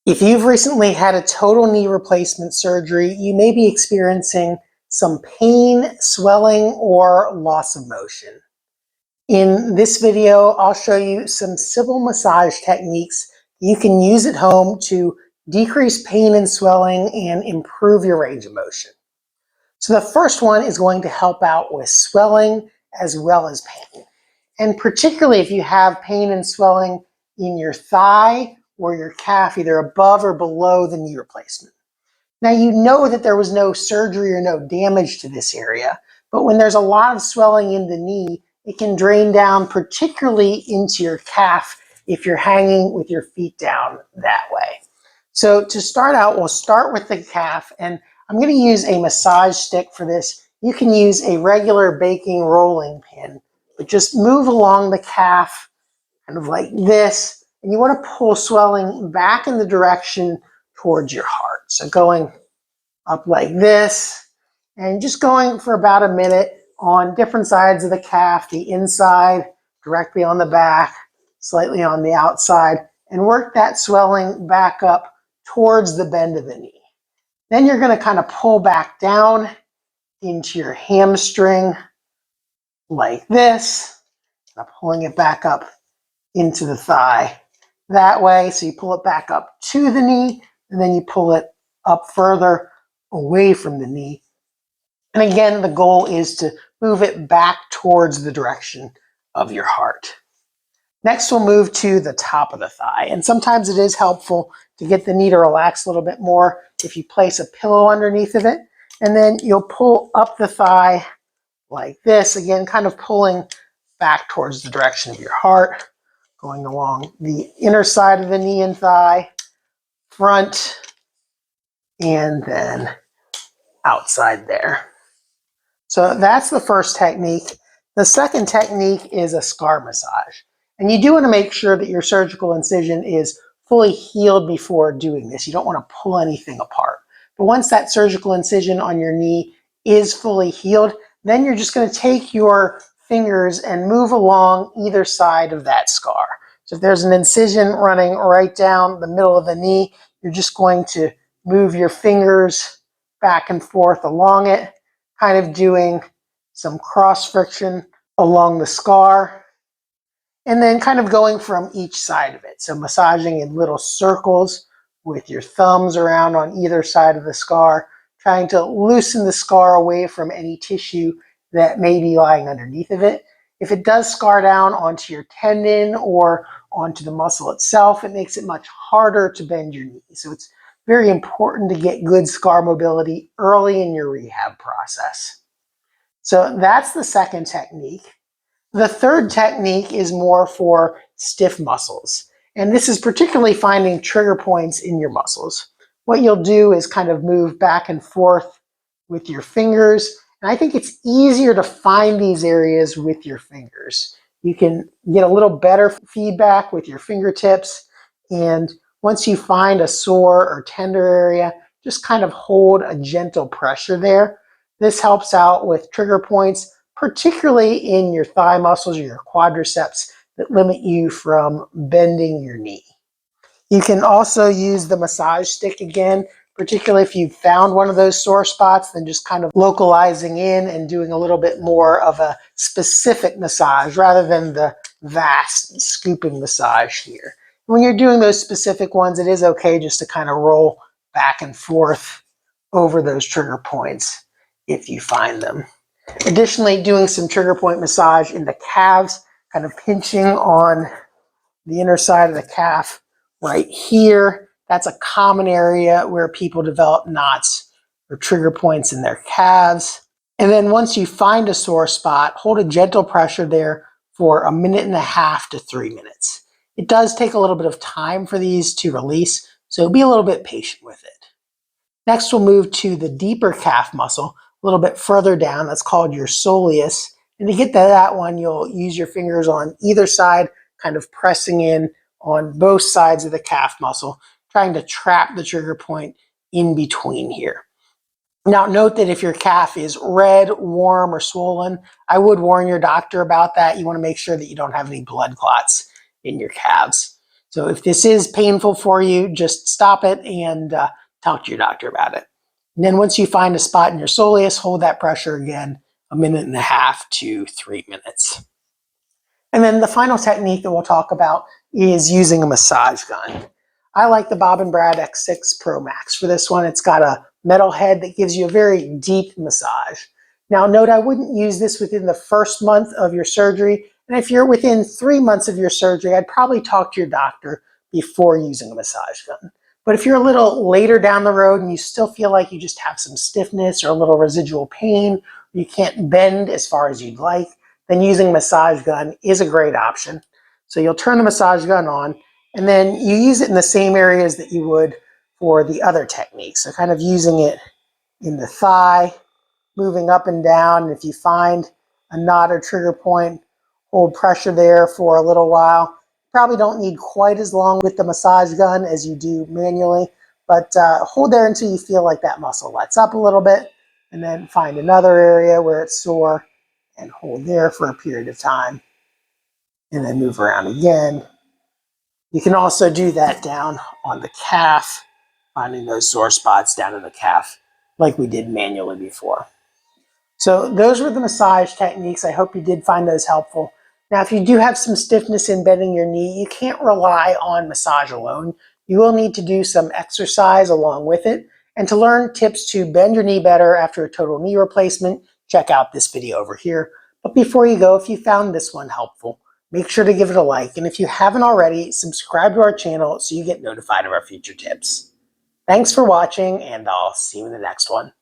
If you've recently had a total knee replacement surgery, you may be experiencing some pain, swelling, or loss of motion. In this video, I'll show you some simple massage techniques you can use at home to decrease pain and swelling and improve your range of motion. So the first one is going to help out with swelling as well as pain. And particularly if you have pain and swelling in your thigh or your calf, either above or below the knee replacement. Now you know that there was no surgery or no damage to this area, but when there's a lot of swelling in the knee, it can drain down particularly into your calf if you're hanging with your feet down that way. So to start out, we'll start with the calf, and I'm going to use a massage stick for this. You can use a regular baking rolling pin, but just move along the calf kind of like this, and you want to pull swelling back in the direction towards your heart. So going up like this, and just going for about a minute on different sides of the calf, the inside, directly on the back, slightly on the outside, and work that swelling back up towards the bend of the knee. Then you're going to kind of pull back down into your hamstring like this, pulling it back up into the thigh that way. So you pull it back up to the knee, and then you pull it up further away from the knee. And again, the goal is to move it back towards the direction of your heart. Next, we'll move to the top of the thigh. And sometimes it is helpful to get the knee to relax a little bit more if you place a pillow underneath of it. And then you'll pull up the thigh like this, again, kind of pulling back towards the direction of your heart, going along the inner side of the knee and thigh, front, and then outside there. So that's the first technique. The second technique is a scar massage. And you do want to make sure that your surgical incision is fully healed before doing this. You don't want to pull anything apart. But once that surgical incision on your knee is fully healed, then you're just going to take your fingers and move along either side of that scar. So if there's an incision running right down the middle of the knee, you're just going to move your fingers back and forth along it, kind of doing some cross friction along the scar, and then kind of going from each side of it. So massaging in little circles with your thumbs around on either side of the scar, trying to loosen the scar away from any tissue that may be lying underneath of it. If it does scar down onto your tendon or onto the muscle itself, it makes it much harder to bend your knee. So it's very important to get good scar mobility early in your rehab process. So that's the second technique. The third technique is more for stiff muscles. And this is particularly finding trigger points in your muscles. What you'll do is kind of move back and forth with your fingers. And I think it's easier to find these areas with your fingers. You can get a little better feedback with your fingertips. And once you find a sore or tender area, just kind of hold a gentle pressure there. This helps out with trigger points, particularly in your thigh muscles or your quadriceps that limit you from bending your knee. You can also use the massage stick again, particularly if you've found one of those sore spots, then just kind of localizing in and doing a little bit more of a specific massage rather than the vast scooping massage here. When you're doing those specific ones, it is okay just to kind of roll back and forth over those trigger points if you find them. Additionally, doing some trigger point massage in the calves, kind of pinching on the inner side of the calf right here. That's a common area where people develop knots or trigger points in their calves. And then once you find a sore spot, hold a gentle pressure there for 1.5 to 3 minutes. It does take a little bit of time for these to release, so be a little bit patient with it. Next, we'll move to the deeper calf muscle, a little bit further down. That's called your soleus. And to get to that one, you'll use your fingers on either side, kind of pressing in on both sides of the calf muscle, trying to trap the trigger point in between here. Now, note that if your calf is red, warm, or swollen, I would warn your doctor about that. You want to make sure that you don't have any blood clots in your calves. So if this is painful for you, just stop it and talk to your doctor about it. And then once you find a spot in your soleus, hold that pressure again 1.5 to 3 minutes. And then the final technique that we'll talk about is using a massage gun. I like the Bob & Brad X6 Pro Max for this one. It's got a metal head that gives you a very deep massage. Now note, I wouldn't use this within the first month of your surgery. And if you're within 3 months of your surgery, I'd probably talk to your doctor before using a massage gun. But if you're a little later down the road and you still feel like you just have some stiffness or a little residual pain, you can't bend as far as you'd like, then using a massage gun is a great option. So you'll turn the massage gun on, and then you use it in the same areas that you would for the other techniques. So kind of using it in the thigh, moving up and down. And if you find a knot or trigger point, hold pressure there for a little while. Probably don't need quite as long with the massage gun as you do manually, but hold there until you feel like that muscle lets up a little bit, and then find another area where it's sore and hold there for a period of time, and then move around again. You can also do that down on the calf, finding those sore spots down in the calf like we did manually before. So those were the massage techniques. I hope you did find those helpful. Now, if you do have some stiffness in bending your knee, you can't rely on massage alone. You will need to do some exercise along with it. And to learn tips to bend your knee better after a total knee replacement, check out this video over here. But before you go, if you found this one helpful, make sure to give it a like. And if you haven't already, subscribe to our channel so you get notified of our future tips. Thanks for watching, and I'll see you in the next one.